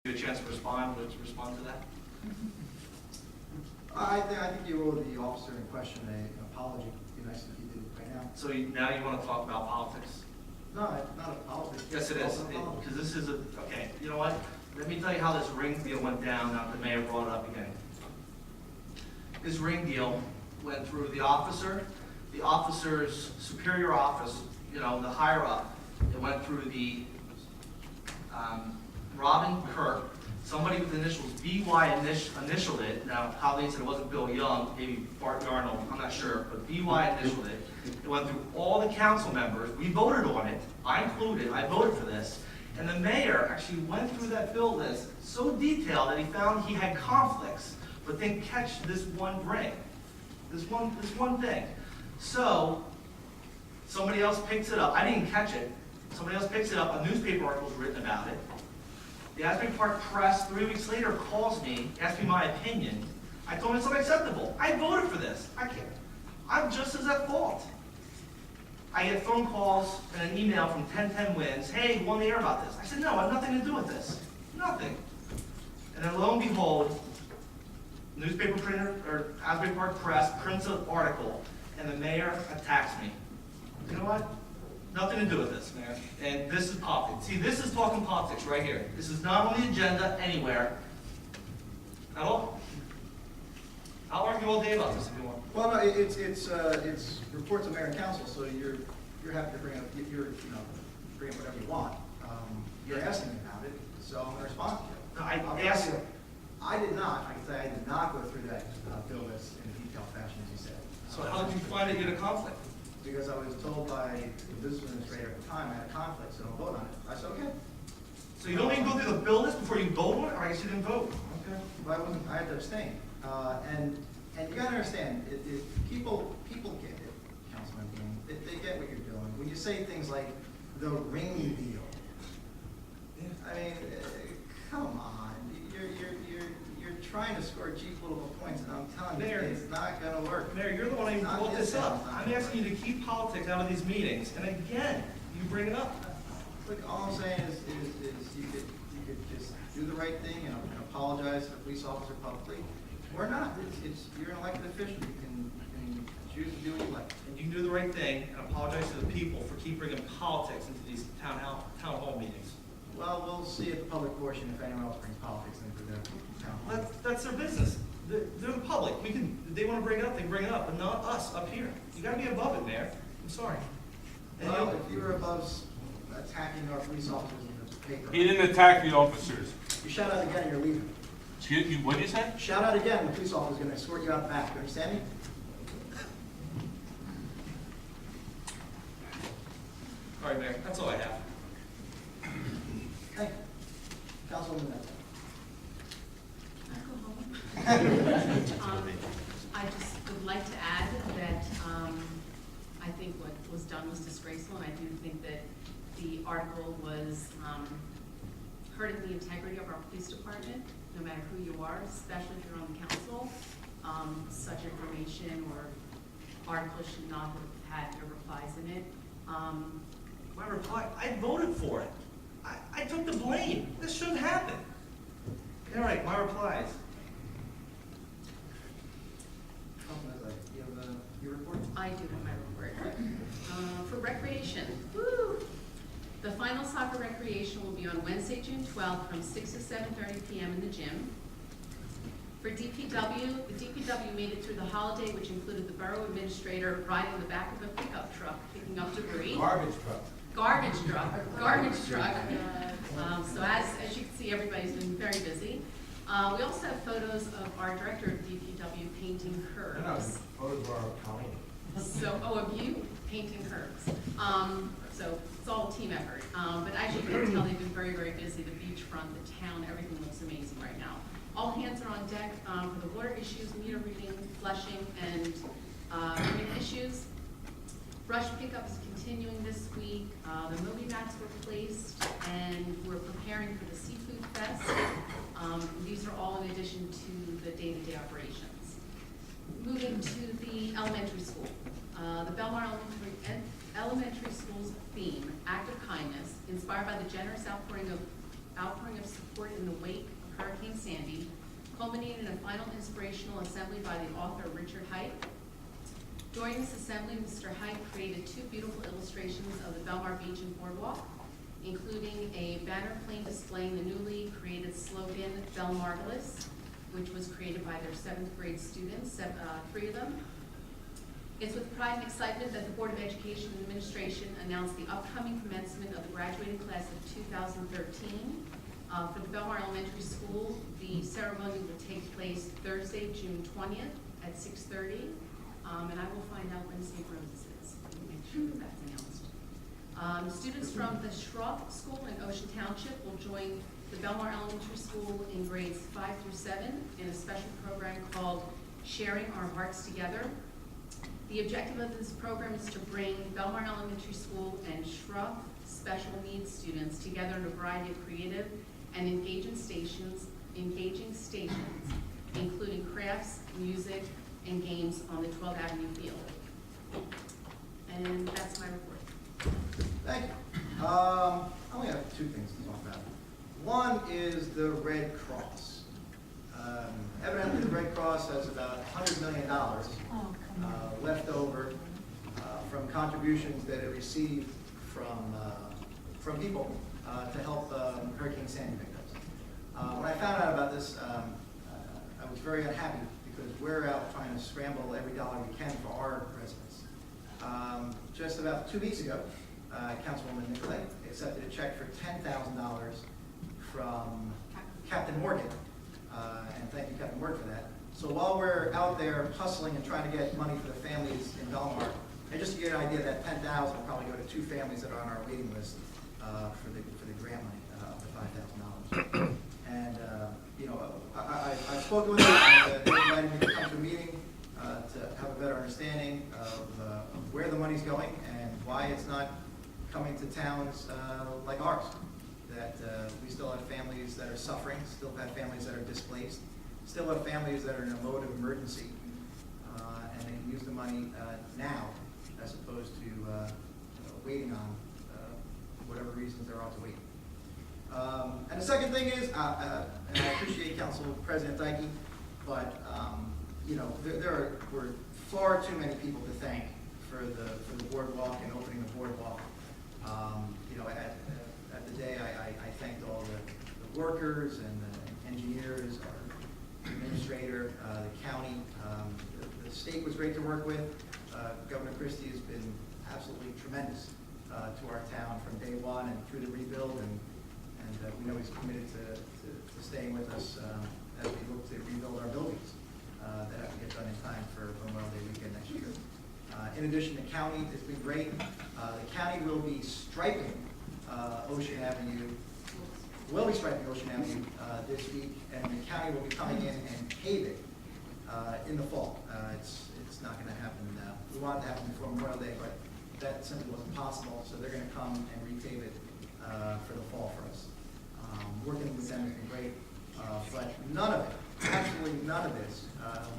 you a chance to respond to that? I think you owe the officer in question an apology. It'd be nice if you did it right now. So now you want to talk about politics? No, not a politics. Yes, it is, because this is okay, you know what? Let me tell you how this ring deal went down, now the mayor brought it up again. This ring deal went through the officer's superior office, you know, the higher up. It went through the Robin Kirk, somebody with the initials BY initialed it. Now, Colleen said it wasn't Bill Young, maybe Bart Yarnold, I'm not sure, but BY initialed it. It went through all the council members. We voted on it. I included, I voted for this. And the mayor actually went through that bill list so detailed that he found he had conflicts, but didn't catch this one ring, this one thing. So, somebody else picks it up. I didn't catch it. Somebody else picks it up. A newspaper article was written about it. The Asbury Park Press, 3 weeks later, calls me, asks me my opinion. I told him it's unacceptable. I voted for this. I can't. I'm just as at fault. I get phone calls and an email from 1010 Wins. Hey, you want to hear about this? I said, no, I have nothing to do with this. Nothing. And then lo and behold, newspaper printer, or Asbury Park Press prints an article, and the mayor attacks me. You know what? Nothing to do with this, Mayor. And this is politics. See, this is talking politics right here. This is not on the agenda anywhere at all. I'll argue all day about this if you want. Well, no, it's reports of mayor and council, so you're happy to bring up bring up whatever you want. You're asking me about it, so I'm going to respond to you. No, I asked you. I did not. I can say I did not go through that bill list in a detailed fashion, as you said. So how did you find that you had a conflict? Because I was told by the business administrator at the time I had a conflict, so don't vote on it. I said, okay. So you don't even go through the bill list before you vote on it, or I guess you didn't vote? Okay. But I had to abstain. And you gotta understand, people get it, Councilman Dean. They get what you're doing. When you say things like the ring deal, I mean, come on. You're trying to score cheap little points, and I'm telling you, Mayor, it's not gonna work. Mayor, you're the one who brought this up. I'm asking you to keep politics out of these meetings, and again, you bring it up. Look, all I'm saying is you could just do the right thing and apologize to the police officer publicly, or not. You're an elected official. You can choose to do what you like. And you can do the right thing and apologize to the people for keep bringing politics into these town hall meetings. Well, we'll see at the public portion if anyone else brings politics into the town hall. That's their business. They're the public. They want to bring it up, they bring it up, but not us up here. You got to be above it, Mayor. I'm sorry. And Well, if you're above attacking our police officers in the paper, He didn't attack the officers. you shout out again and you're leaving. Excuse me, what did you say? Shout out again, the police officer's going to escort you out back. You understand me? all right, Mayor, that's all I have. Thank you. Councilwoman Knight. I just would like to add that I think what was done was disgraceful, and I do think that the article was hurting the integrity of our police department, no matter who you are, especially if you're on the council. Such information or articles should not have had your replies in it. My reply, I voted for it. I took the blame. This shouldn't happen. All right, my replies. Councilman Knight, you have your report? I do have my report. For recreation, woo! The final soccer recreation will be on Wednesday, June 12th from 6 to 7:30 p.m. in the gym. For DPW, the DPW made it through the holiday, which included the borough administrator riding on the back of a pickup truck, picking up debris. Garbage truck. Garbage truck. So as you can see, everybody's been very busy. We also have photos of our director of DPW painting curbs. Photos of our county. So, of you painting curbs. So it's all a team effort. But as you can tell, they've been very, very busy. The beachfront, the town, everything looks amazing right now. All hands are on deck for the water issues, meter reading, flushing, and urban issues. Brush pickup is continuing this week. The movie mats were placed, and we're preparing for the Seafood Fest. These are all in addition to the day-to-day operations. Moving to the elementary school. The Belmar Elementary School's theme, Act of Kindness, inspired by the generous outpouring of outpouring of support in the wake of Hurricane Sandy, culminating in a final inspirational assembly by the author Richard Height. During this assembly, Mr. Height created 2 beautiful illustrations of the Belmar Beach and Boardwalk, including a banner plane displaying the newly created slogan, Belmarvelous, which was created by their 7th grade students, 3 of them. It's with pride and excitement that the Board of Education and Administration announced the upcoming commencement of the graduating class of 2013. For the Belmar Elementary School, the ceremony will take place Thursday, June 20th at 6:30. And I will find out when St. Rose's is, and make sure that that's announced. Students from the Schroff School in Ocean Township will join the Belmar Elementary School in grades 5 through 7 in a special program called Sharing Our Hearts Together. The objective of this program is to bring Belmar Elementary School and Schroff special needs students together in a variety of creative and engaging stations, including crafts, music, and games on the 12th Avenue field. And that's my report. Thank you. I only have 2 things to talk about. One is the Red Cross. Evidently, the Red Cross has about $100 million left over from contributions that it received from people to help Hurricane Sandy victims. When I found out about this, I was very unhappy because we're out trying to scramble every dollar we can for our residents. Just about 2 weeks ago, Councilwoman Nicolay accepted a check for $10,000 from Captain Morgan, and thank you, Captain Morgan, for that. So while we're out there hustling and trying to get money for the families in Belmar, and just to get an idea, that $10,000 will probably go to 2 families that are on our waiting list for the grant money of the $5,000. And you know, I've spoken with them, and they invited me to come to a meeting to have a better understanding of where the money's going and why it's not coming to towns like ours. That we still have families that are suffering, still have families that are displaced, still have families that are in a mode of emergency, and they can use the money now as opposed to waiting on whatever reasons there are to wait. And the second thing is, and I appreciate Council President Dyke, but you know, were far too many people to thank for the boardwalk and opening the boardwalk. You know, at the day, I thanked all the workers and the engineers, our administrator, the county. The state was great to work with. Governor Christie has been absolutely tremendous to our town from day one and through the rebuild, and we know he's committed to staying with us as we look to rebuild our buildings that have to get done in time for Memorial Day weekend next year. In addition, the county has been great. The county will be striping Ocean Avenue, this week, and the county will be coming in and paving in the fall. It's not going to happen. We wanted it to happen before Memorial Day, but that simply wasn't possible, so they're going to come and repave it for the fall for us. Working with them has been great, but none of it, absolutely none of this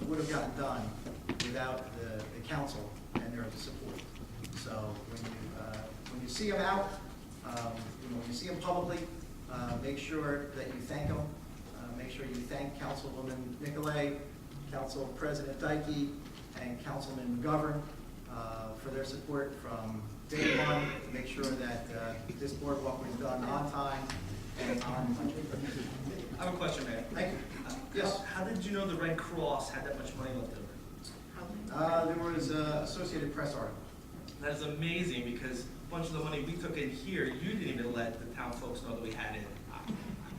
would have gotten done without the council and their support. So when you see them out, when you see them publicly, make sure that you thank them. Make sure you thank Councilwoman Nicolay, Council President Dyke, and Councilman McGovern for their support from day one to make sure that this boardwalk was done on time and on budget. I have a question, Mayor. Thank you. Yes. How did you know the Red Cross had that much money left over? There was an Associated Press article. That is amazing, because a bunch of the money we took in here, you didn't even let the town folks know that we had it.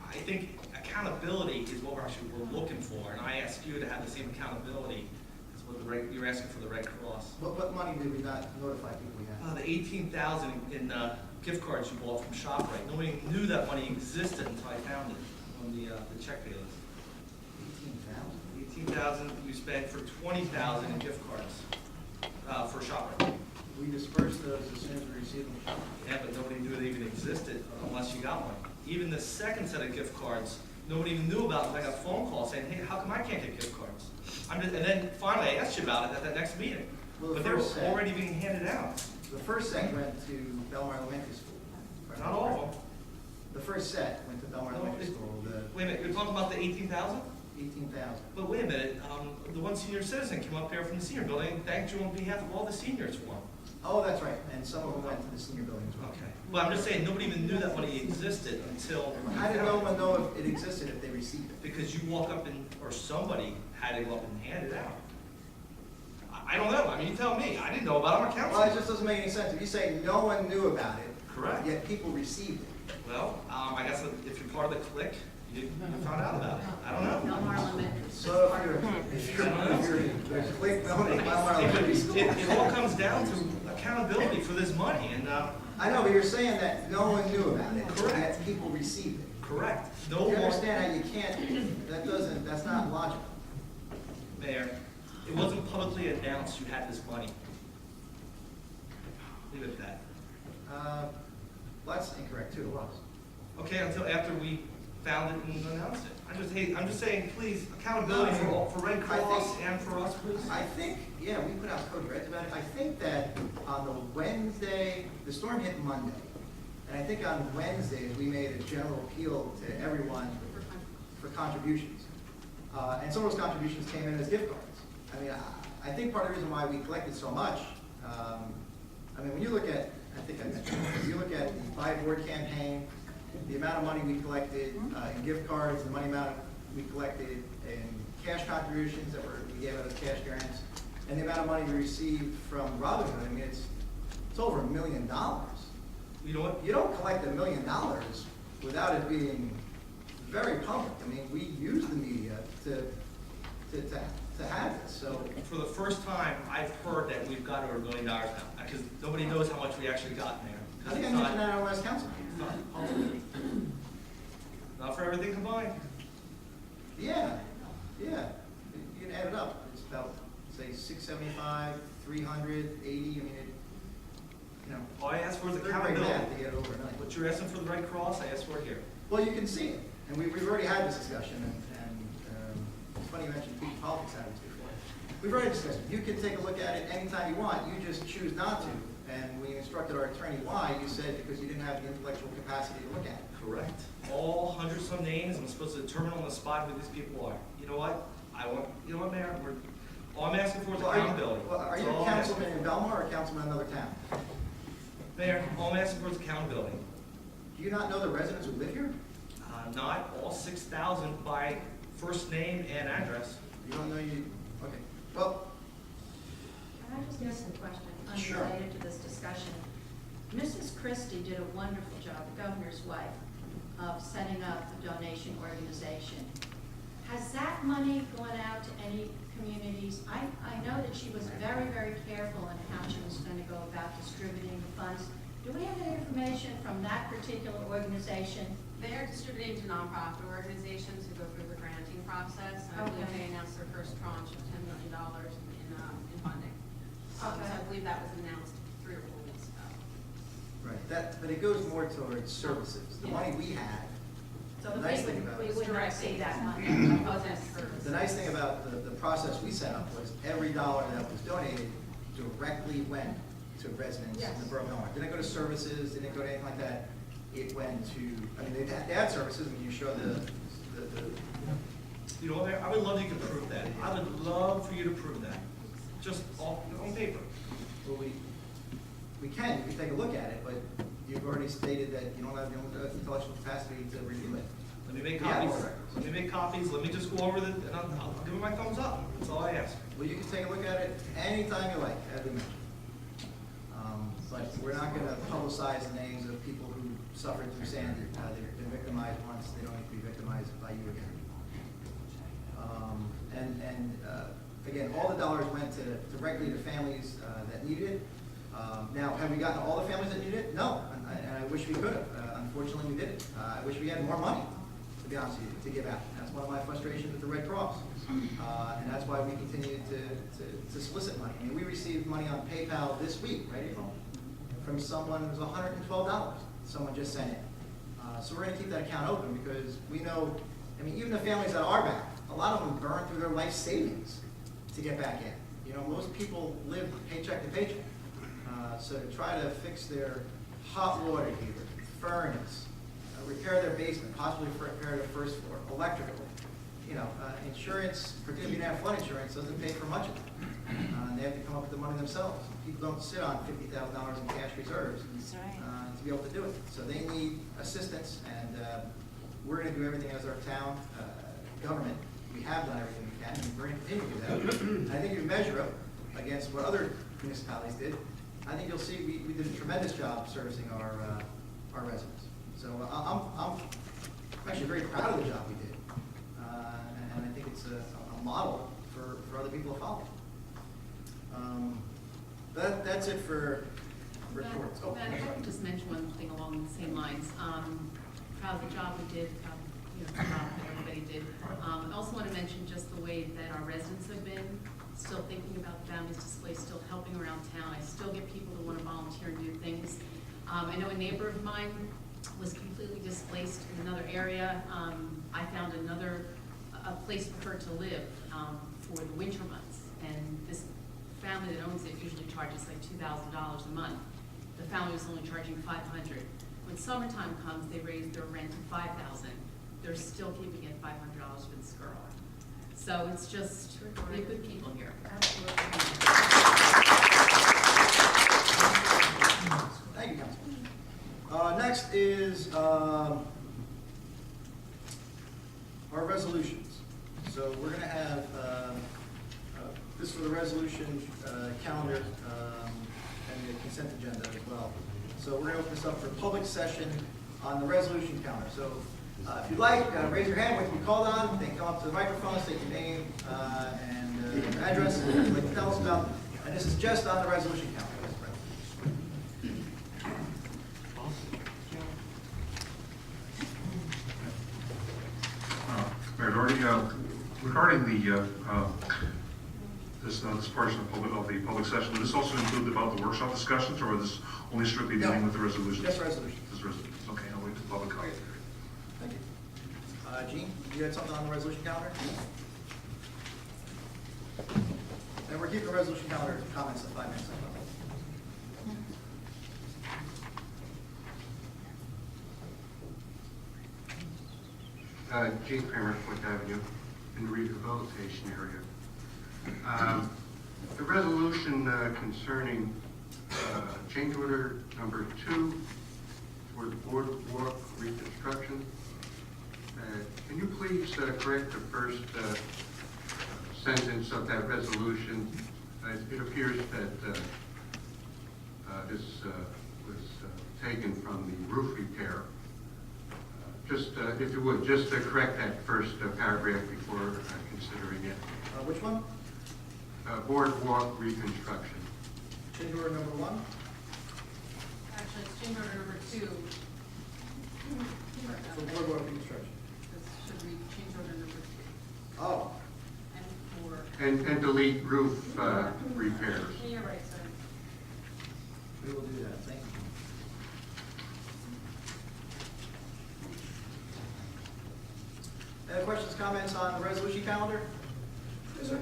I think accountability is what we're looking for, and I ask you to have the same accountability as what you're asking for the Red Cross. What money did we not notify people we had? The $18,000 in gift cards you bought from ShopRite. Nobody knew that money existed until I found it on the check pay list. 18,000 you spent for 20,000 in gift cards for ShopRite. We dispersed those as soon as we received them. Yeah, but nobody knew they even existed unless you got one. Even the second set of gift cards, nobody even knew about it. I got a phone call saying, hey, how come I can't get gift cards? And then finally I asked you about it at that next meeting. Well, but they were already being handed out. The first set went to Belmar Elementary School. Not all of them. The first set went to Belmar Elementary School, the Wait a minute, you're talking about the 18,000? 18,000. But wait a minute, the one senior citizen came up there from the senior building and thanked you on behalf of all the seniors for him. Oh, that's right, and some of them went to the senior building as well. Okay. Well, I'm just saying, nobody even knew that money existed until. How did no one know if it existed if they received it? Because you walk up and, or somebody had to go up and hand it out. I don't know, I mean, you tell me, I didn't know about it, I'm a Well, it councilman. just doesn't make any sense. If you say no one knew about it, Correct. yet people received it. Well, I guess if you're part of the clique, you found out about it. I don't know. Belmar Elementary. So if you're the click known as Belmar Elementary School. It all comes down to accountability for this money, and, I know, but you're saying that no one knew about it, Correct. yet people received it. correct. Do No you one, understand how you can't, that's not logical. Mayor, it wasn't publicly announced you had this money. Leave it at that. Well, that's incorrect too, it was. Okay, until after we found it and announced it. I'm just saying, please, accountability for Red Cross and for us, please. I think, yeah, we put out code reds about it. I think that on the Wednesday, the storm hit Monday. And I think on Wednesdays, we made a general appeal to everyone for contributions. And some of those contributions came in as gift cards. I mean, I think part of the reason why we collected so much, I mean, when you look at, I think I mentioned, if you look at the Buy Board campaign, the amount of money we collected in gift cards, the money amount we collected in cash contributions that we gave out as cash grants, and the amount of money we received from Robinhood, I mean, it's over $1 million. You know what? You don't collect $1 million without it being very public. I mean, we use the media to have this, so. For the first time, I've heard that we've got over $1 million now, because nobody knows how much we actually got in there. I 'Cause think I it's mentioned not- that at our last council meeting. Not for everything combined. Yeah, yeah. You can add it up. It's about, say, 675, 380, I mean, All I ask for is third grade accountability. math to get it over $1 million. What you're asking for the Red Cross, I ask for it here. Well, you can see it, and we've already had this discussion, and it's funny you mentioned people politics had this before. We've already discussed it. You can take a look at it anytime you want, you just choose not to. And when you instructed our attorney why, you said because you didn't have the intellectual capacity to look at it. Correct. All hundreds of names, I'm supposed to determine on the spot who these people are. You know what? You know what, Mayor? All I'm asking for is accountability. Are That's you a all I'm asking councilman in Belmar or a councilman in another town? for. Mayor, all I'm asking for is accountability. Do you not know the residents who live here? Not all 6,000 by first name and address. You don't know okay. Well, Can I just ask a question Sure. unrelated to this discussion? Mrs. Christie did a wonderful job, the governor's wife, of setting up the donation organization. Has that money gone out to any communities? I know that she was very, very careful in how she was going to go about distributing the funds. Do we have any information from that particular organization? They are distributing to nonprofit organizations who go through the granting process. I believe Okay. they announced their first tranche of $10 million in funding. So Okay. I believe that was announced 3 or 4 weeks ago. right, but it goes more towards services. The money we had, So The we nice thing would, about we it- would not see that money. It wasn't for. the nice thing about the process we set up was every dollar that was donated directly went to residents in the borough of Belmar. Didn't go to services, didn't go to anything like that. It went to, I mean, they had services, and you show the You know what, Mayor? I would love you to prove that. I would love for you to prove that. Just on paper. well, we can, you can take a look at it, but you've already stated that you don't have the intellectual capacity to review it. Let me make Yeah, copies. all right. Let me make copies. Let me just go over and I'll give it my thumbs up. That's all I ask. Well, you can take a look at it anytime you like, as we mentioned. But we're not gonna publicize the names of people who suffered through Sandy. They've been victimized once, they don't need to be victimized by you again. Again, all the dollars went directly to families that needed it. Now, have we gotten all the families that needed it? No, and I wish we could have. Unfortunately, we didn't. I wish we had more money, to be honest with you, to give out. That's one of my frustrations with the Red Cross. And that's why we continue to solicit money. I mean, we received money on PayPal this week, right, April? From someone, it was $112. Someone just sent it. So we're gonna keep that account open because we know, I mean, even the families that are back, a lot of them burn through their life savings to get back in. You know, most people live paycheck to paycheck. So to try to fix their hot water heater, furnace, repair their basement, possibly repair their first floor, electrical. Insurance, particularly if you have flood insurance, doesn't pay for much of it. And they have to come up with the money themselves. People don't sit on $50,000 in cash reserves to be able to do it. So they need assistance, and we're going to do everything as our town government. We have done everything we can, and we're going to continue to do that. And I think if you measure up against what other municipalities did, I think you'll see we did a tremendous job servicing our residents. So I'm actually very proud of the job we did. And I think it's a model for other people to follow. That's it for reports. Oh, Matt, if I could just mention one thing along the same lines. Proud of the job we did, the job that everybody did. I also want to mention just the way that our residents have been, still thinking about the families displaced, still helping around town. I still get people that want to volunteer and do things. I know a neighbor of mine was completely displaced in another area. I found a place for her to live for the winter months. And this family that owns it usually charges like $2,000 a month. The family was only charging $500. When summertime comes, they raise their rent to $5,000. They're still keeping it $500 for this girl. So it's just, we have good people here. Absolutely. Thank you, Councilman. Next is our resolutions. So we're going to have this for the resolution calendar and the consent agenda as well. So we're going to open this up for public session on the resolution calendar. So if you'd like, raise your hand when you called on. Then come up to the microphone, state your name and your address, and like to tell us about. And this is just on the resolution calendar. Mayor Doherty, regarding the this portion of the public session, does this also include about the workshop discussions, or is this only strictly dealing with the resolutions? Just resolutions. Just resolutions. Okay, I'll wait for public comment. Thank you. Gene, you had something on the resolution calendar? And we're keeping the resolution calendar comments at 5 minutes. Gene Kramer, Fourth Avenue, in the rehabilitation area. The resolution concerning change order number 2 for the boardwalk reconstruction. Can you please correct the first sentence of that resolution? It appears that this was taken from the roof repair. Just, if you would, just correct that first paragraph before considering it. Which one? Boardwalk reconstruction. Change order number 1? Actually, it's change order number 2. For boardwalk reconstruction. This should read change order number 2. Oh, And 4. And delete roof repairs. Yeah, you're right, sorry. we will do that. Thank you. Any questions, comments on the resolution calendar? Yes, sir.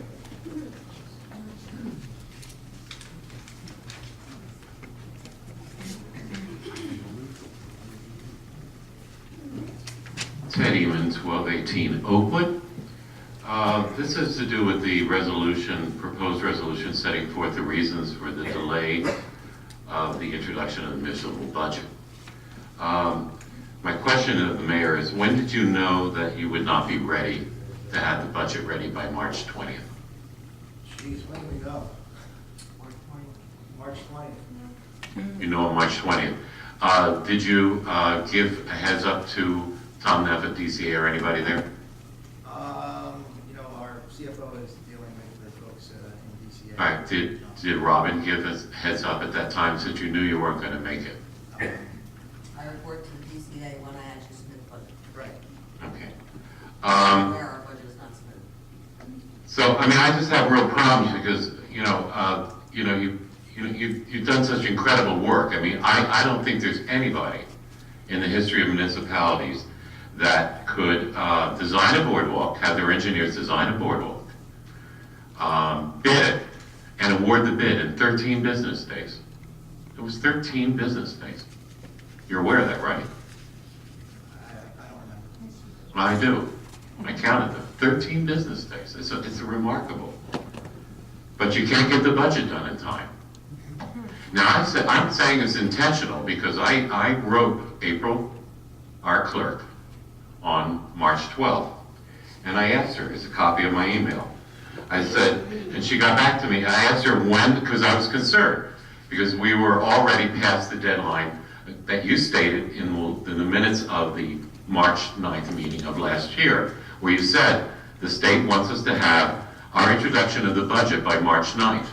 Ted Eamon, 1218 Oakwood. This has to do with the resolution, proposed resolution setting forth the reasons for the delay of the introduction of the municipal budget. My question to the mayor is, when did you know that you would not be ready to have the budget ready by March 20th? Jeez, when did we go? March 20th. You know on March 20th. Did you give a heads up to Tom Neff at DCA or anybody there? Our CFO is dealing with the folks in DCA. All right, did Robin give us heads up at that time since you knew you weren't going to make it? I report to the DCA when I actually submit the budget. Right. Okay. Where our budget is not submitted. So, I mean, I just have real problems because, you've done such incredible work. I mean, I don't think there's anybody in the history of municipalities that could design a boardwalk, have their engineers design a boardwalk, bid it, and award the bid in 13 business days. It was 13 business days. You're aware of that, right? I do. I counted them, 13 business days. It's a remarkable. But you can't get the budget done in time. Now, I'm saying it's intentional because I wrote April, our clerk, on March 12th. And I asked her, it's a copy of my email. I said, and she got back to me, I asked her when, because I was concerned, because we were already past the deadline that you stated in the minutes of the March 9th meeting of last year, where you said the state wants us to have our introduction of the budget by March 9th.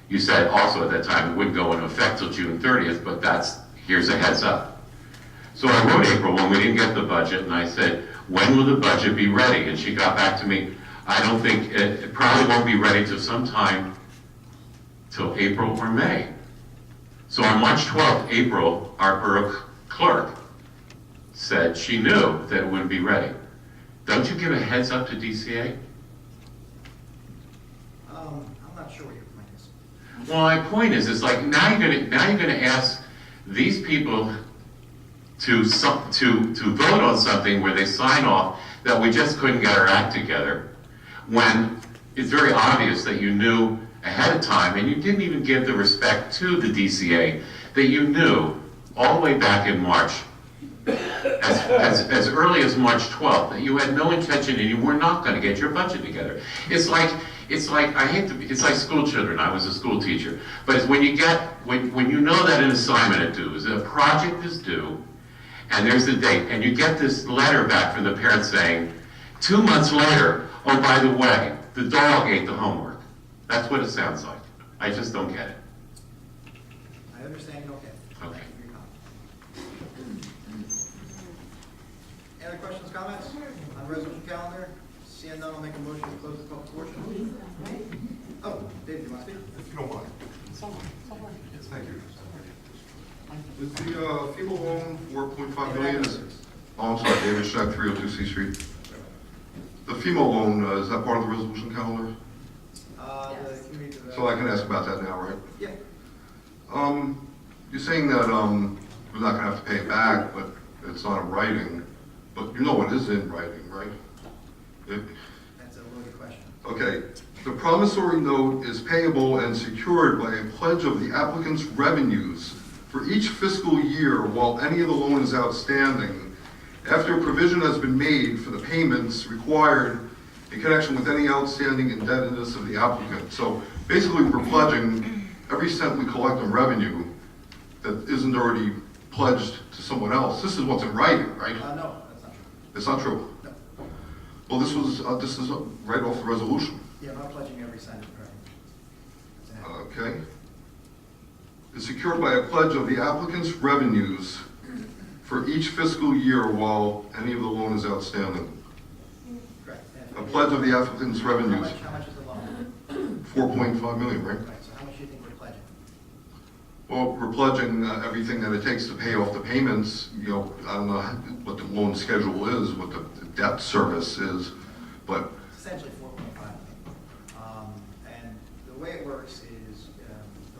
You said also at that time it wouldn't go into effect till June 30th, but here's a heads up. So I wrote April when we didn't get the budget, and I said, when will the budget be ready? And she got back to me, I don't think, it probably won't be ready till sometime till April or May. So on March 12th, April, our borough clerk said she knew that it wouldn't be ready. Don't you give a heads up to DCA? I'm not sure what your point is. Well, my point is, it's like now you're gonna ask these people to vote on something where they sign off that we just couldn't get our act together, when it's very obvious that you knew ahead of time, and you didn't even give the respect to the DCA that you knew all the way back in March, as early as March 12th, that you had no intention and you were not going to get your budget together. It's like it's like school children. I was a school teacher, but it's when you know that an assignment is due, a project is due, and there's the date, and you get this letter back from the parent saying, 2 months later, oh, by the way, the dog ate the homework. That's what it sounds like. I just don't get it. I understand you don't get it. Okay. Thank you for your comment. Any other questions, comments on the resolution calendar? Seeing none, I'll make a motion to close the public portion. Oh, David, you want to speak? If you don't mind. Yes, thank you. Is the FEMA loan 4.5 million? Oh, I'm sorry, David Scheck, 302 C Street. The FEMA loan, is that part of the resolution calendar? The community development. So I can ask about that now, right? Yeah. You're saying that we're not gonna have to pay it back, but it's not in writing, but you know what is in writing, right? That's a loaded question. Okay, the promissory note is payable and secured by a pledge of the applicant's revenues for each fiscal year while any of the loan is outstanding, after a provision has been made for the payments required in connection with any outstanding indebtedness of the applicant. So basically, we're pledging every cent we collect in revenue that isn't already pledged to someone else. This is what's in writing, right? No, that's not true. It's not true. No. Well, this is right off the resolution. Yeah, I'm not pledging every cent of revenue. That's an act. Okay. Is secured by a pledge of the applicant's revenues for each fiscal year while any of the loan is outstanding. Correct. A pledge of the applicant's revenues, How much is the loan? 4.5 million, right? Right, so how much do you think we're pledging? Well, we're pledging everything that it takes to pay off the payments. You know, I don't know what the loan schedule is, what the debt service is, but It's essentially 4.5. And the way it works is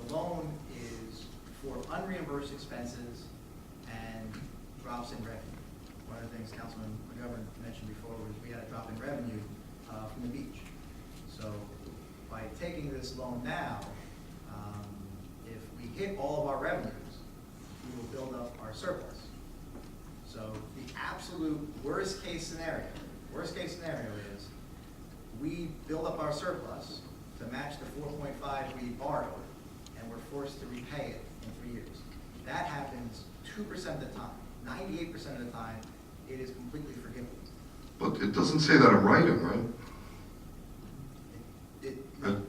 the loan is for unreimbursed expenses and drops in revenue. One of the things Councilman McGovern mentioned before was we had a drop in revenue from the beach. So by taking this loan now, if we hit all of our revenues, we will build up our surplus. So the absolute worst case scenario is we build up our surplus to match the 4.5 we borrowed, and we're forced to repay it in 3 years. That happens 2% of the time. 98% of the time, it is completely forgivable. but it doesn't say that in writing, right?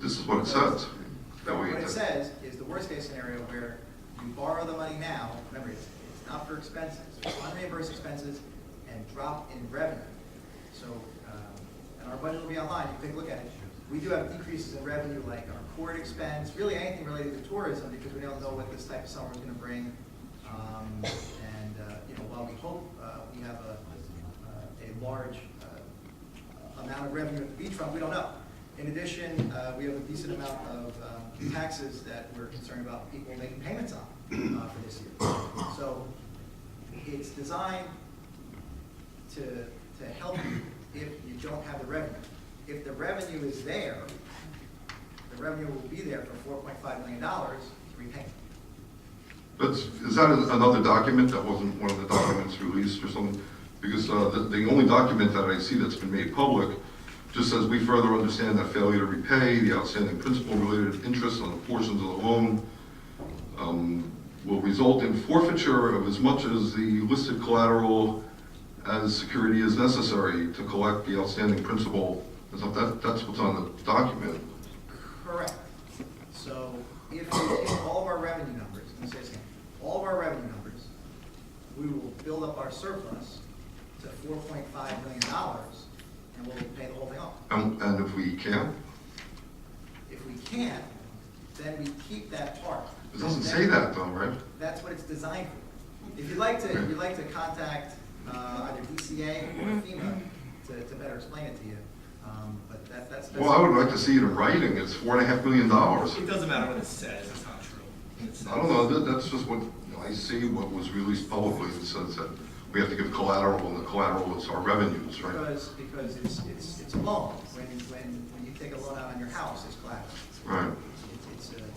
This is what it says. That What we- it says is the worst case scenario where you borrow the money now, remember, it's not for expenses, it's unreimbursed expenses and drop in revenue. So, and our budget will be online, you can take a look at it. We do have decreases in revenue like our court expense, really anything related to tourism, because we don't know what this type of summer is gonna bring. You know, while we hope we have a large amount of revenue at the beachfront, we don't know. In addition, we have a decent amount of taxes that we're concerned about people making payments on for this year. So it's designed to to help you if you don't have the revenue. If the revenue is there, the revenue will be there for $4.5 million to repay. Is that another document that wasn't one of the documents released or something? Because the only document that I see that's been made public just says, we further understand that failure to repay the outstanding principal related interest on the portions of the loan will result in forfeiture of as much as the listed collateral as security is necessary to collect the outstanding principal. That's what's on the document. Correct. So if you take all of our revenue numbers, let me say this again, all of our revenue numbers, we will build up our surplus to $4.5 million, and we'll pay the whole thing off. And if we can't? If we can't, then we keep that part. It doesn't say that though, right? That's what it's designed for. If you'd like to contact either DCA or FEMA to better explain it to you, but that's. Well, I would like to see it in writing. It's $4.5 million. It doesn't matter what it says, it's not true. I don't know, that's just what I see, what was released publicly. It says that we have to give collateral, and the collateral is our revenues, right? Because it's a loan. When you take a loan out on your house, it's collateral. Right.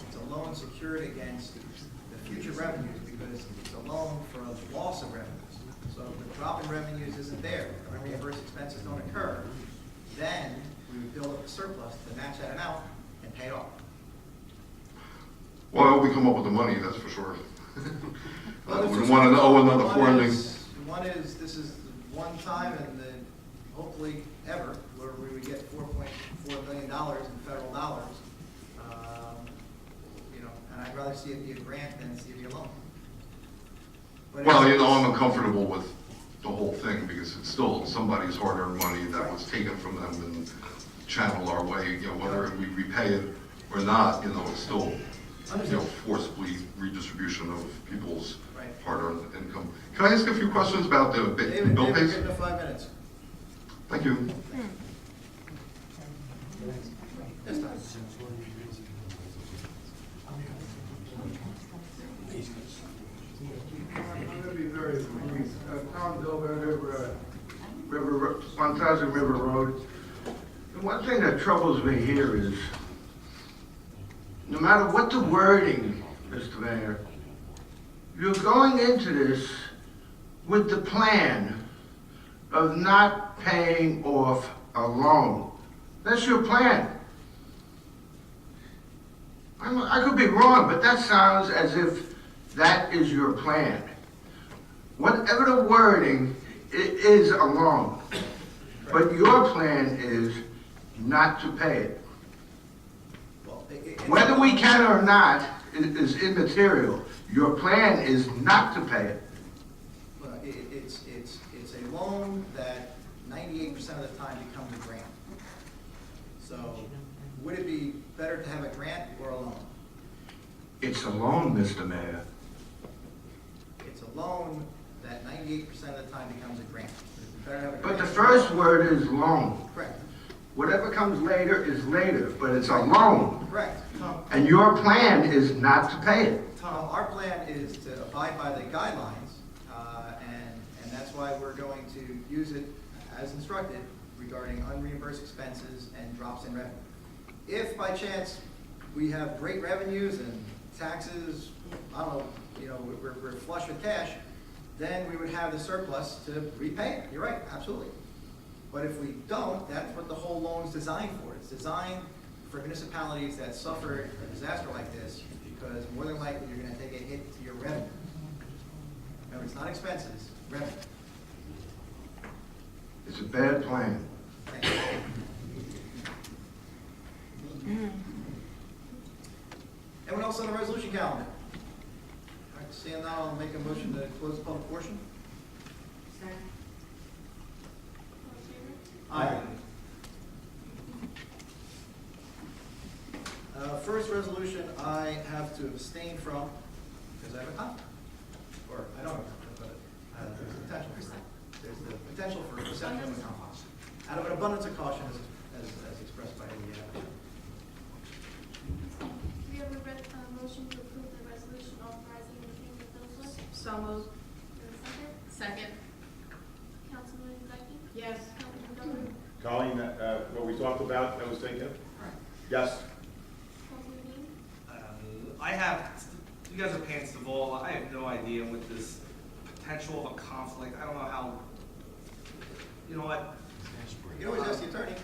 It's a loan secured against the future revenues because it's a loan for a loss of revenues. So if the drop in revenues isn't there, or unreimbursed expenses don't occur, then we would build up a surplus to match that amount and pay it off. Well, I hope we come up with the money, that's for sure. Well, I there's wouldn't two want to owe another One $4 million. One is, this is one time and then hopefully ever, where we would get $4.4 million in federal dollars. And I'd rather see it be a grant than see it be a loan. But Well, it's- I'm uncomfortable with the whole thing because it's still somebody's hard-earned money that was taken from them and channeled our way, whether we repay it or not, it's still, forcibly redistribution of people's Right. hard-earned income. Can I ask a few questions about the David, bill David, pays? give it 5 minutes. Thank you. This time. I'm going to be very brief. Tom Gilbert, River, 1000 River Road. The one thing that troubles me here is, no matter what the wording, Mr. Mayor, you're going into this with the plan of not paying off a loan. That's your plan. I could be wrong, but that sounds as if that is your plan. Whatever the wording, it is a loan. But your plan is not to pay it. Well, Whether we can or not is immaterial. Your plan is not to pay it. It's a loan that 98% of the time becomes a grant. So would it be better to have a grant or a loan? It's a loan, Mr. Mayor. It's a loan that 98% of the time becomes a grant. It's better to have a But grant. the first word is loan. Correct, Whatever comes later is later, but it's a loan. correct. Tom, And your plan is not to pay it. our plan is to abide by the guidelines, and that's why we're going to use it as instructed regarding unreimbursed expenses and drops in revenue. If by chance we have great revenues and taxes, I don't know, we're flush with cash, then we would have the surplus to repay it. You're right, absolutely. But if we don't, that's what the whole loan's designed for. It's designed for municipalities that suffer a disaster like this, because more than likely you're gonna take a hit to your revenue. Remember, it's not expenses, revenue. It's a bad plan. Thank you. Anyone else on the resolution calendar? All right, seeing none, I'll make a motion to close the public portion. Aye. First resolution, I have to abstain from, because I have a conflict. Or, I don't have a conflict, but there's a potential. There's the potential for perception of a conflict. Out of an abundance of caution, as expressed by the, Do we have a motion to approve the resolution authorizing the payment of bills list? So moved. Is there a second? Second. Councilwoman Becky? Yes. line, what we talked about, that was taken? Yes. Councilman Dean? You guys are paying Stavola, I have no idea what this potential of a conflict, I don't know how, you know what? You can always ask the attorney.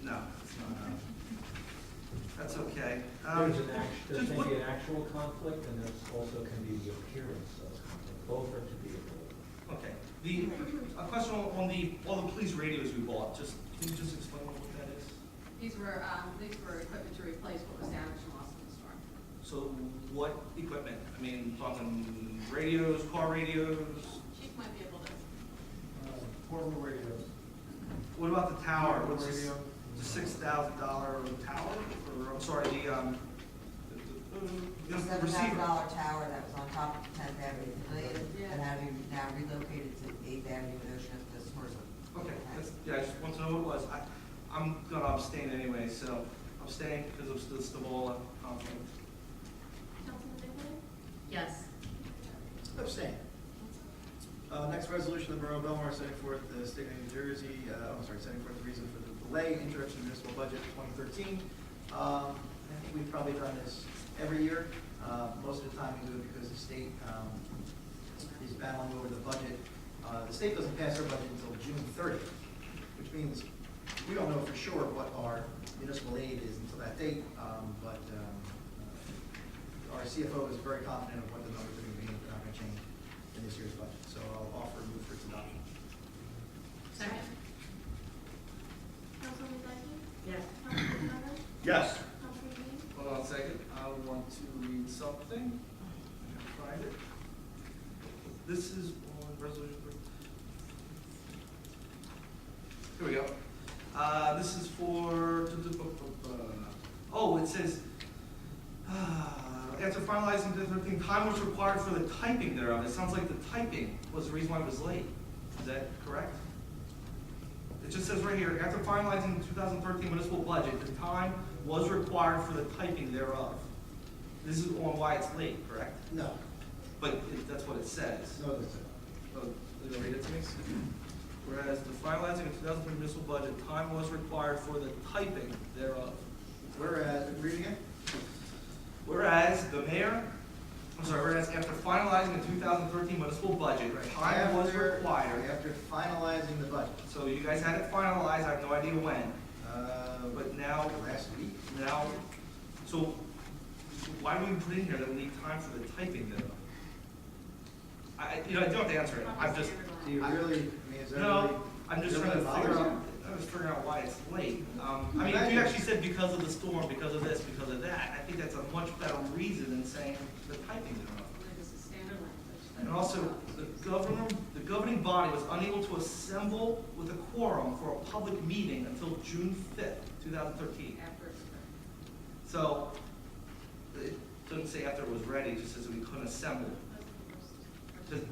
No, it's not, that's okay. There's just may be an actual conflict, and there's also can be the appearance of conflict. Both are to be avoided. Okay, a question on all the police radios we bought, can you just explain what that is? These were equipment to replace what was damaged and lost in the storm. So what equipment? I mean, talking radios, car radios? Chief might be able to. Portable radios. What about the tower? Portable What's this? radio. The $6,000 tower, or, I'm sorry, the $7,000 receiver? tower that was on top of 10th Avenue Pavilion, and have you now relocated to 8th Avenue in Ocean at the Somerset. Okay, I just want to know what it was. I'm gonna abstain anyway, so I'm staying because of the Stavola conflict. Councilman Nicolay? Yes. Abstain. Next resolution, the Borough of Belmar setting forth the state of New Jersey, setting forth the reason for the delay, introduction of municipal budget 2013. I think we've probably done this every year. Most of the time we do it because the state is battling over the budget. The state doesn't pass their budget until June 30th, which means we don't know for sure what our municipal aid is until that date, but our CFO is very confident of what the numbers are going to be, and they're not going to change in this year's budget. So I'll offer a move for its adoption. Second? Councilman Dean? Yes. Councilman Brennan? Yes. Councilman Dean? Hold on a second, I want to read something. I'm gonna find it. This is on resolution. Here we go. This is for, it says, after finalizing the thing, time was required for the typing thereof. It sounds like the typing was the reason why it was late. Is that correct? It just says right here, after finalizing the 2013 municipal budget, the time was required for the typing thereof. This is on why it's late, correct? No. But that's what it says. No, that's it. Oh, you read it to me? Whereas the finalizing of 2003 municipal budget, time was required for the typing thereof. Whereas, read again? Whereas whereas after finalizing the 2013 municipal budget, time was required. After finalizing the budget. So you guys had it finalized, I have no idea when. But now, Last week. now, so why do we put in here that we need time for the typing thereof? I don't have to answer it, I'm just, Do you really, I mean, is that really? no, I'm just really trying to bothers figure you? out, I was figuring out why it's late. I mean, if you actually said because of the storm, because of this, because of that, I think that's a much better reason than saying the typing thereof. This is standard language. And also, the governing body was unable to assemble with a quorum for a public meeting until June 5th, 2013. After it's So, it doesn't say after it was ready, it just says we couldn't assemble. Because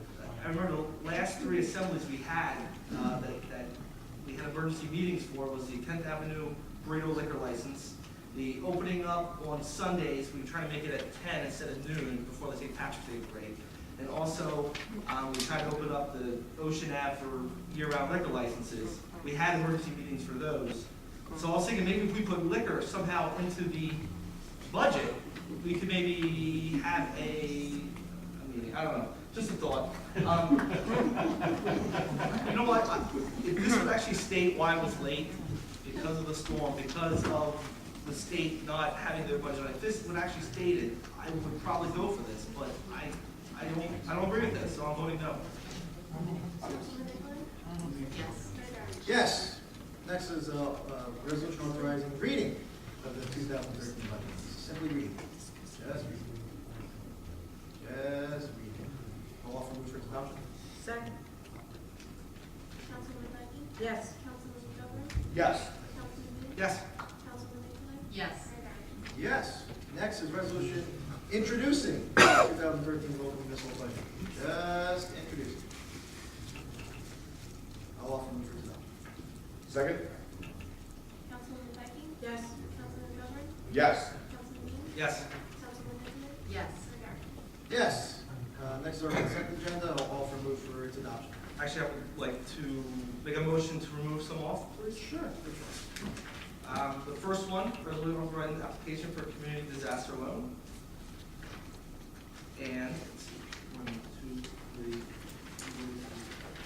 I remember the last 3 assemblies we had, that we had emergency meetings for, was the 10th Avenue burrito liquor license, the opening up on Sundays, we try to make it at 10 instead of noon before the St. Patrick's Day parade. And also, we tried to open up the Ocean Ave for year-round liquor licenses. We had emergency meetings for those. So I was thinking maybe if we put liquor somehow into the budget, we could maybe have a meeting, I don't know, just a thought. You know what, if this would actually state why it was late, because of the storm, because of the state not having their budget, if this would actually state it, I would probably go for this, but I don't agree with this, so I'm voting no. Councilman Nicolay? Yes. Mayor Barry? Yes. Next is a resolution authorizing reading of the 2013 budget. Simply reading. Just reading. Just reading. I'll offer move for its adoption. Second. Councilman Dean? Yes. Councilman Brennan? Yes. Councilman Dean? Yes. Councilman Nicolay? Yes. Mayor Barry? Yes. Next is resolution introducing the 2013 local municipal budget. Just introducing. I'll offer move for its adoption. Second? Councilman Dean? Yes. Councilman Brennan? Yes. Councilman Dean? Yes. Councilman Nicolay? Yes. Mayor Barry? Yes. Next is our consent agenda. I'll offer move for its adoption. Actually, I would like to make a motion to remove some off, please. Sure. The first one, resolution authorizing the application for a community disaster loan. And, let's see, 1, 2,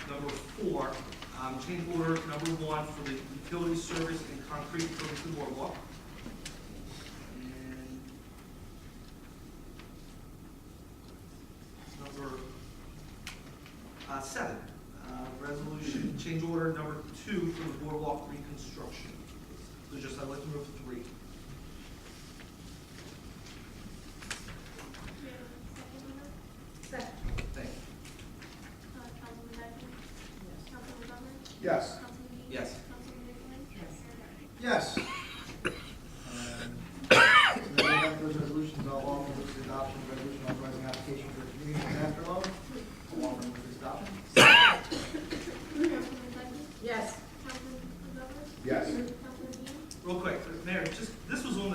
3, number 4, change order number 1 for the utility service and concrete for the boardwalk. And number 7, resolution, change order number 2 for the boardwalk reconstruction. So just, I'd like to move 3. Do you have a second on that? Second. Thank you. Councilman Beckman? Yes. Councilman Butler? Yes. Councilman Dean? Yes. Councilman Nicolay? Yes. Mayor Barry? Yes. So then we have those resolutions, I'll offer with the adoption of resolution authorizing application for a community disaster loan. I'll offer with this adoption. Councilman Beckman? Yes. Councilman Butler? Yes. Councilman Dean? Real quick, Mayor, just, this was on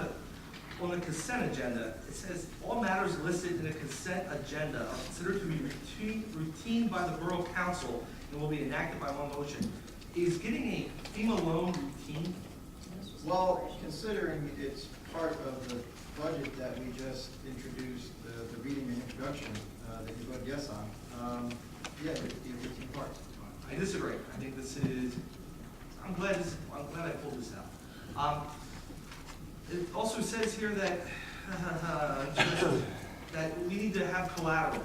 the consent agenda. It says, all matters listed in the consent agenda are considered to be routine by the Borough Council and will be enacted by one motion. Is getting a FEMA loan routine? Well, considering it's part of the budget that we just introduced, the reading and introduction, that you voted yes on, yeah, it's in part. I disagree. I think this is, I'm glad I pulled this out. It also says here that, that we need to have collateral.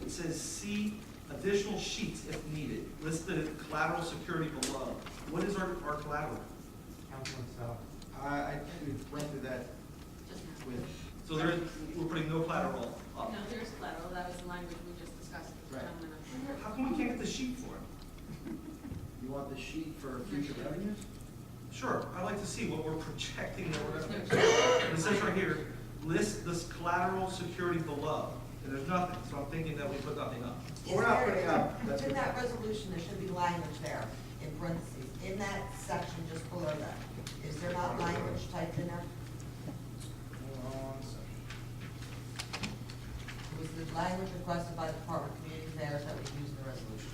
It says, see additional sheets if needed. List the collateral security below. What is our collateral? Councilman Sal. I think we went through that with, So we're putting no collateral up. No, there's collateral, that was the language we just discussed. Right. How come we can't get the sheet for it? you want the sheet for future revenues? Sure, I'd like to see what we're projecting that we're gonna do. And it says right here, list this collateral security below, and there's nothing, so I'm thinking that we put nothing up. Is We're not there- putting up, that's Within what- that resolution, there should be language there, in parentheses, in that section just below that. Is there not language typed in there? Hold on a second. It was the language requested by the Department of Community Affairs that was used in the resolution.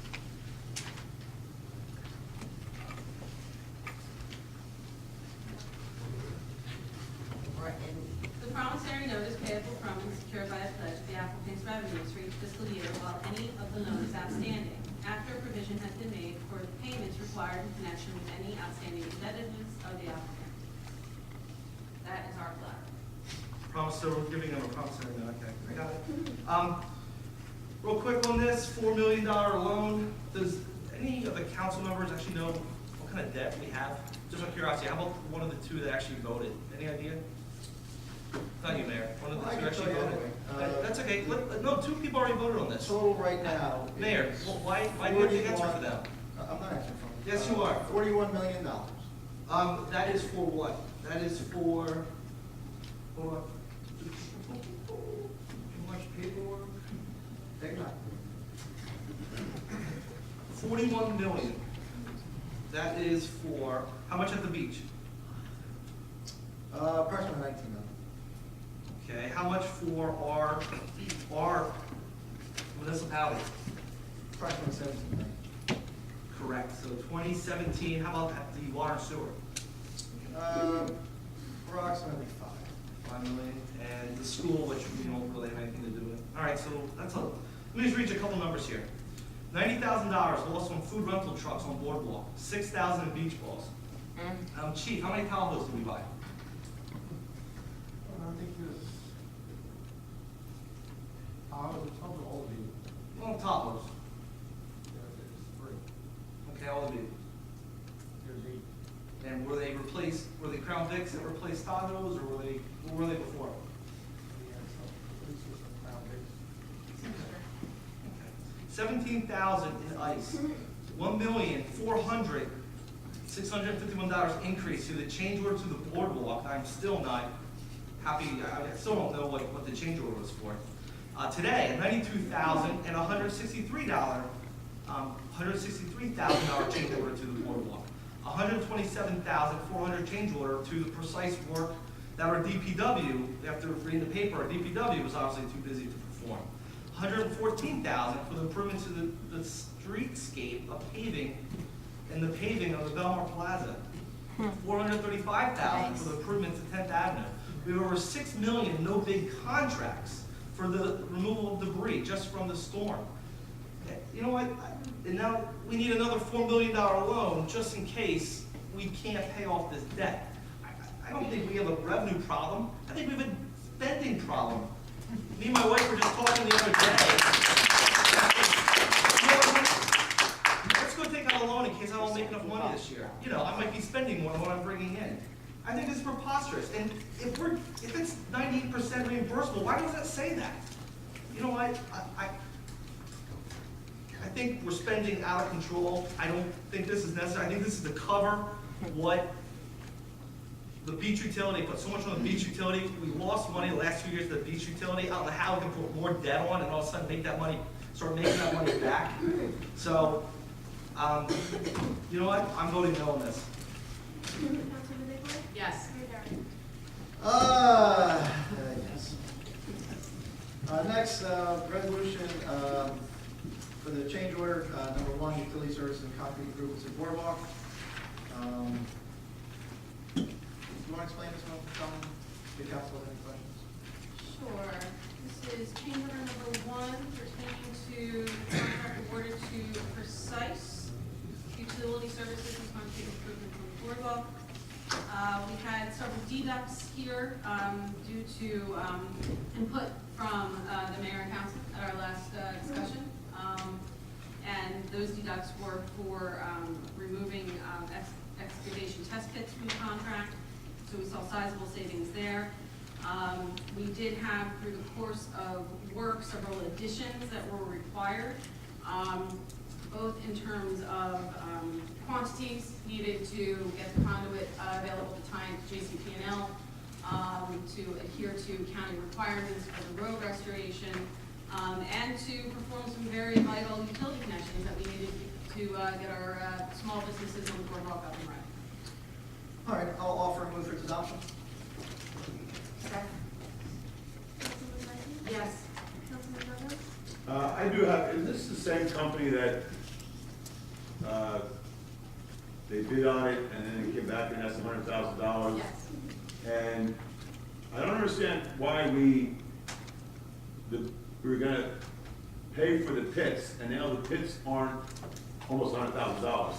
Right, and The promissory note is payable from and secured by a pledge of the applicant's revenues for each fiscal year while any of the loan is outstanding. After a provision has been made for the payments required in connection with any outstanding indebtedness of the applicant. That is our collateral. So we're giving them a promissory note, okay, I got it. Real quick on this, $4 million loan, does any of the council members actually know what kind of debt we have? Just out of curiosity, how about one of the two that actually voted? Any idea? Not you, Mayor, one of Well, I the two can actually tell you voted. anyway. That's okay, no, 2 people already voted on this. Total right now. Mayor, is why do you have to answer for them? I'm not answering for them. Yes, you are. $41 million. That is for what? That is for too much paperwork? Take your time. 41 million. That is for, how much at the beach? Approximately 19 million. Okay, how much for our municipality? Approximately 17 million. Correct, so 2017, how about at the water and sewer? Approximately 5 million, and the school, which we don't really have anything to do with. All right, so that's a, let me just read you a couple numbers here. $90,000 lost on food rental trucks on Boardwalk, 6,000 in beach balls. Chief, how many Tahoes did we buy? I think this, the total all of you, Well, Tahoes. there's 3. Okay, all of you. There's 8. And were they replaced, were they Crown Vics that replaced Tahoes, or what were they before? We had some police system Crown Vics. 17,000 in ice, $1,400,651 increase to the change order to the boardwalk. I'm still not happy, I still don't know what the change order was for. Today, $92,000 and $163,000 change order to the boardwalk. $127,400 change order to the precise work that our DPW, after reading the paper, our DPW was obviously too busy to perform. $114,000 for the improvements to the streetscape of paving and the paving of the Belmar Plaza. $435,000 for the improvements to 10th Avenue. We have over $6 million no bid contracts for the removal of debris just from the storm. You know what? And now we need another $4 million loan just in case we can't pay off this debt. I don't think we have a revenue problem. I think we have a spending problem. Me and my wife were just talking the other day. You know, let's go take out a loan in case I don't make enough money this year. You know, I might be spending more than what I'm bringing in. I think this is preposterous. And if it's 98% reimbursable, why does that say that? You know what? I think we're spending out of control. I don't think this is necessary. I think this is to cover what the beach utility put so much on the beach utility. We lost money the last 2 years to the beach utility. I don't know how we can put more debt on and all of a sudden make that money, start making that money back. So, you know what? I'm voting no on this. Councilman Nicolay? Yes. Mayor Darrell? Yes. Next, resolution for the change order, number 1, utility services and concrete improvements at Boardwalk. Do you want to explain this one, Tom? Do council have any questions? Sure. This is change order number 1 pertaining to contract awarded to Precise Utility Services and Concrete Improvement on the Boardwalk. We had several deducts here due to input from the mayor and council at our last discussion. And those deducts were for removing excavation test pits from the contract. So we saw sizable savings there. We did have, through the course of work, several additions that were required, both in terms of quantities needed to get the conduit available to tie into JCP&L, to adhere to county requirements for the road restoration, and to perform some very vital utility connections that we needed to get our small businesses on the boardwalk up and running. All right, I'll offer a move for its adoption. Second. Councilman Lennon? Yes. Councilman Lovett? I do have, is this the same company that they bid on it and then it came back and asked $100,000? Yes. And I don't understand why we were gonna pay for the pits, and now the pits aren't almost $100,000.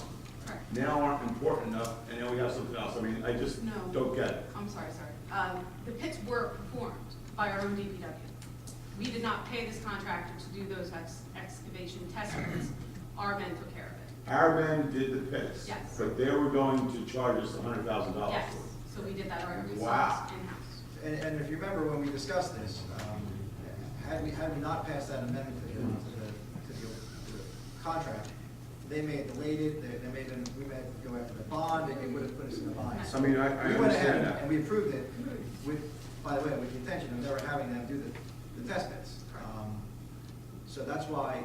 Correct. Now aren't important enough, and now we have something else. I mean, I just No. don't get it. I'm sorry. The pits were performed by our own DPW. We did not pay this contractor to do those excavation test pits. Our men took care of it. Our men did the pits. Yes. But they were going to charge us $100,000 Yes, for it. so we did that ourselves Wow. in-house. And if you remember when we discussed this, had we not passed that amendment to the contract, they may have delayed it, we may have to go after the bond, and they would have put us in the bind. I mean, I We went ahead understand that. and we approved it with, by the way, with the intention of never having them do the test pits. So that's why,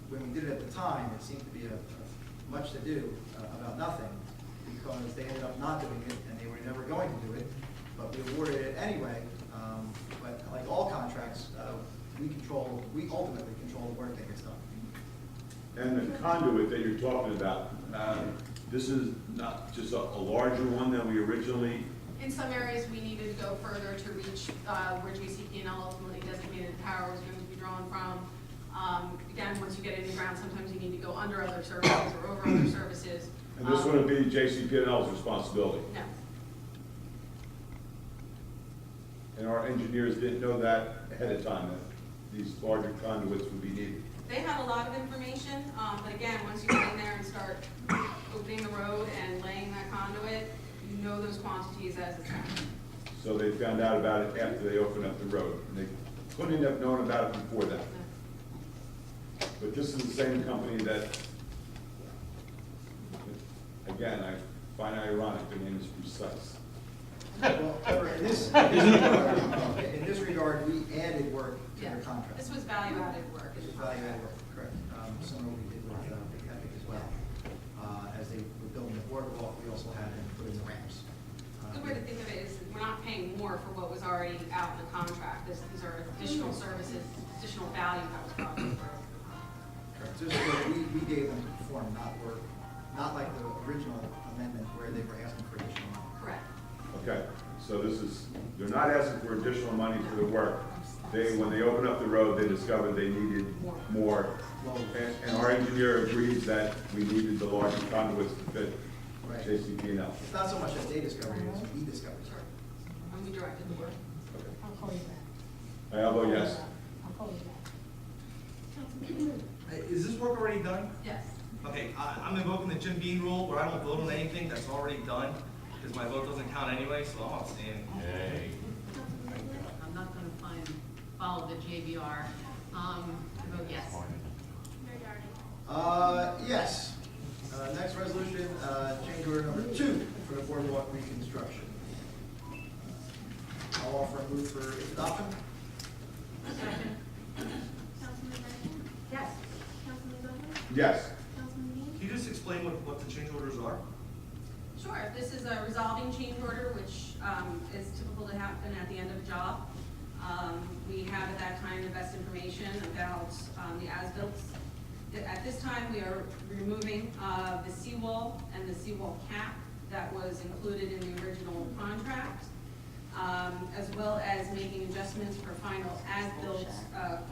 when we did it at the time, it seemed to be much to do about nothing, because they ended up not doing it, and they were never going to do it, but we awarded it anyway. But like all contracts, we ultimately control the work that gets done. And the conduit that you're talking about, this is not just a larger one than we originally, In some areas, we needed to go further to reach where JCP&L ultimately designated the power was going to be drawn from. Again, once you get it in the ground, sometimes you need to go under other services or over other services. and this wouldn't be JCP&L's responsibility. No. And our engineers didn't know that ahead of time, that these larger conduits would be needed. They had a lot of information, but again, once you get in there and start opening the road and laying that conduit, you know those quantities as it's happening. So they found out about it after they opened up the road, and they couldn't have known about it before that. But this is the same company that, again, I find ironic, the name is Precise. Well, in this regard, we added work to Yeah. the contract. This was value-added work. This is value-added work, correct. Similar we did with Big Epic as well. As they were building the boardwalk, we also had them put in the ramps. A good way to think of it is we're not paying more for what was already out in the contract. These are additional services additional value that was brought forward. Correct. Just so we gave them form, not like the original amendment where they were asking for additional money. Correct. Okay, so this is, they're not asking for additional money for the work. When they opened up the road, they discovered they needed more. And our engineer agrees that we needed the larger conduits to fit Right. JCP&L. It's not so much that they discovered it, it's we discovered it. Sure. And we directed the work. I'll call you back. I'll vote yes. I'll call you back. Councilman Is this work already done? Yes. Okay, I'm invoking the Jim Beam rule where I don't vote on anything that's already done, because my vote doesn't count anyway, so I'm abstaining. Yay. I'm not gonna follow the JVR. I vote yes. Mayor Doherty. Yes. Next resolution, change order number 2 for the boardwalk reconstruction. I'll offer a move for adoption. Second. Councilman Duncan. Yes. Councilman Goodwin. Yes. Councilman Dean. Can you just explain what the change orders are? Sure, this is a resolving change order, which is typical to happen at the end of a job. We have at that time the best information about the as-built. At this time, we are removing the seawall and the seawall cap that was included in the original contract, as well as making adjustments for final as-built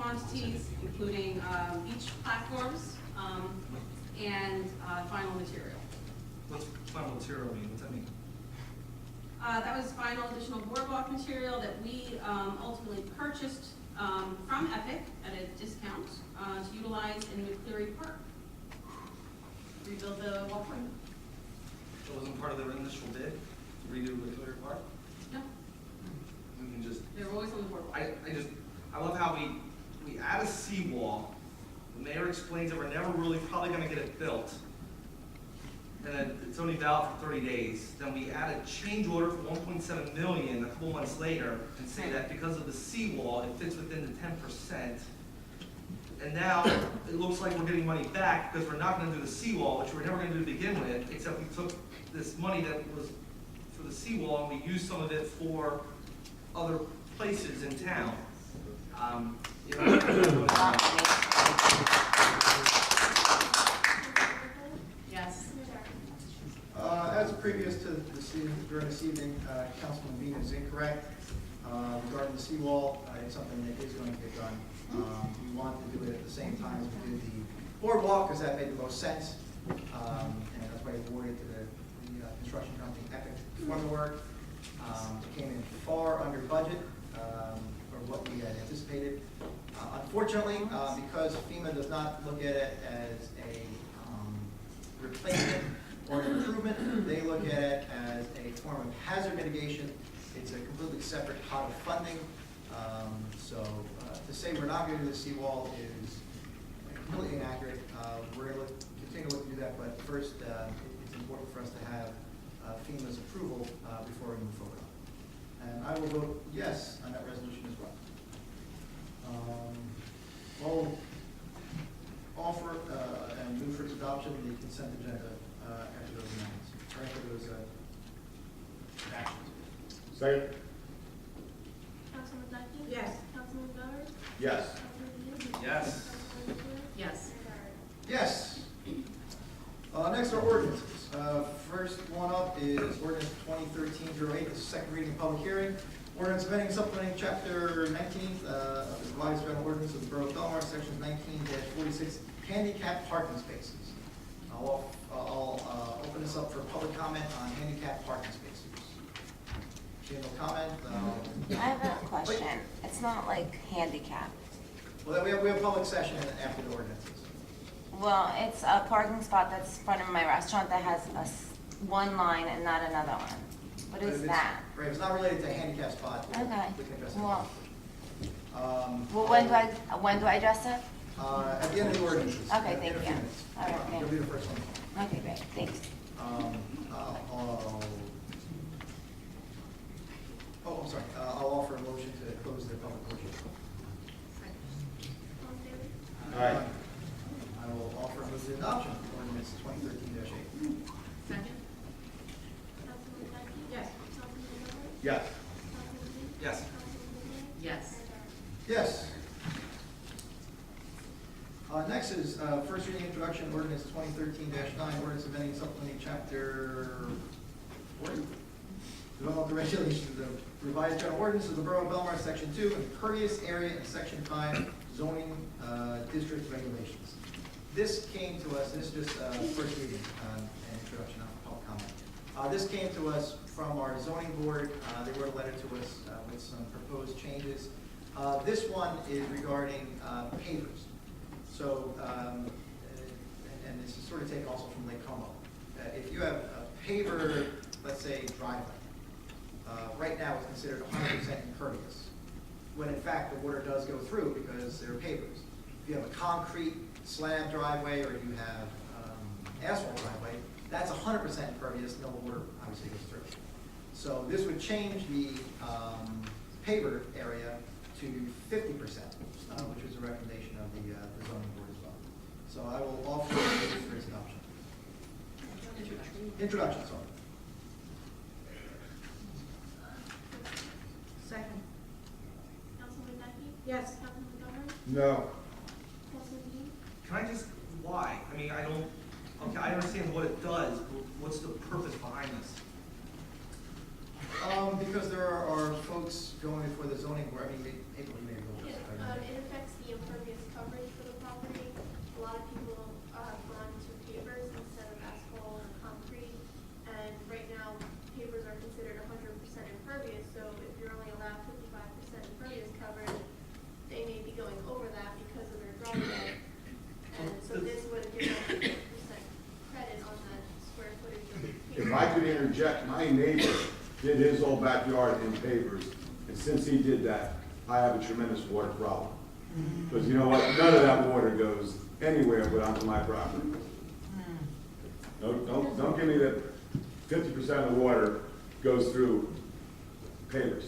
quantities, including beach platforms and final material. What's final material mean? What's that mean? That was final additional boardwalk material that we ultimately purchased from Epic at a discount to utilize in McCleary Park. Rebuild the walkway. It wasn't part of their initial bid, to redo the Clear Park? No, We can just, they were always on the boardwalk. I love how we add a seawall. The mayor explains that we're never really probably gonna get it built. And then it's only valid for 30 days. Then we add a change order for 1.7 million a couple months later and say that because of the seawall, it fits within the 10%. And now it looks like we're getting money back because we're not gonna do the seawall, which we're never gonna do to begin with, except we took this money that was for the seawall and we used some of it for other places in town. You know, Yes. Mayor Doherty. As previous to during this evening, Councilman Bean is incorrect regarding the seawall. It's something that is going to get done. We want to do it at the same time as we did the boardwalk because that made the most sense. And that's why we awarded to the construction company Epic for the work. It came in far under budget for what we had anticipated. Unfortunately, because FEMA does not look at it as a replacement or an improvement, they look at it as a form of hazard mitigation. It's a completely separate pot of funding. So to say we're not going to do the seawall is completely inaccurate. We're going to continue to look to do that, but first it's important for us to have FEMA's approval before we move forward. And I will vote yes on that resolution as well. I'll offer and move for its adoption the consent agenda after those amendments, or after those actions. Second? Councilman Duncan. Yes. Councilman Doherty. Yes. Councilman Dean. Yes. Councilman Goodwin. Yes. Mayor Doherty. Yes. Next are ordinances. First one up is ordinance 2013-08, the second reading and public hearing. Ordinance amending supplementing chapter 19 of the revised general ordinance of the Borough of Belmar, sections 19-46, handicap parking spaces. I'll open this up for public comment on handicap parking spaces. General comment? I have a question. It's not like handicap. Well, we have public session after the ordinances. Well, it's a parking spot that's in front of my restaurant that has one line and not another one. What But is if it's- that? Right, it's not related to a handicap spot. Okay. We can address it. Well, Well, when do I address it? At the end of the ordinances. Okay, in thank a few you. minutes. All right, thank You'll be the first one. Okay, great. Thanks. I'm sorry. I'll offer a motion to close the public portion. All in favor? All right. I will offer a move to adoption of ordinance 2013-8. Second. Councilman Duncan. Yes. Councilman Doherty. Yes. Councilman Dean. Yes. Councilman Goodwin. Yes. Mayor Doherty. Yes. Next is first reading introduction ordinance 2013-9, ordinance amending supplementing chapter 40. Develop the regulations of revised general ordinance of the Borough of Belmar, section 2, impervious area, and section 5, zoning district regulations. This came to us, this is just first reading and introduction, not public comment. This came to us from our zoning board. They wrote a letter to us with some proposed changes. This one is regarding pavers. So, and this is sort of taken also from Lake Como. If you have a paver, let's say driveway, right now it's considered 100% impervious, when in fact the water does go through because they're pavers. If you have a concrete slab driveway or you have asphalt driveway, that's 100% impervious, no water obviously goes through. So this would change the paver area to 50%, which was a recommendation of the zoning board as well. So I will offer this for its adoption. Introduction, sorry. Second. Councilwoman Becky? Yes. Councilman Montgomery? No. Councilman Dean? Can I just, why? I mean, I don't, okay, I understand what it does, but what's the purpose behind this? Because there are folks going before the zoning board, I mean, April, you may go. It affects the impervious coverage for the property. A lot of people have gone to pavers instead of asphalt or concrete. And right now, pavers are considered 100% impervious, so if you're only allowed 55% impervious coverage, they may be going over that because of their driveway. And so this would give them 50% credit on that square footage of If pavers. I could interject, my neighbor did his whole backyard in pavers, and since he did that, I have a tremendous water problem. Because you know what, none of that water goes anywhere but onto my property. Don't give me that 50% of the water goes through pavers.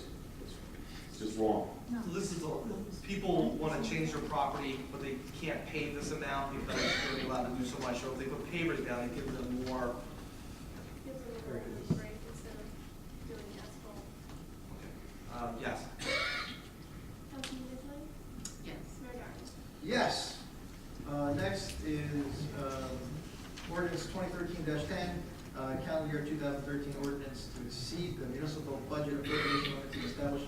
It's just wrong. So this is, people want to change their property, but they can't pave this amount because they're only allowed to do so much. So if they put pavers down, it gives them more. Gives them a little break instead of doing asphalt. Yes. Councilman Ridley? Yes. Mayor Darrell? Yes. Next is ordinance 2013-10, calendar year 2013 ordinance to exceed the municipal budget appropriation limit to establish a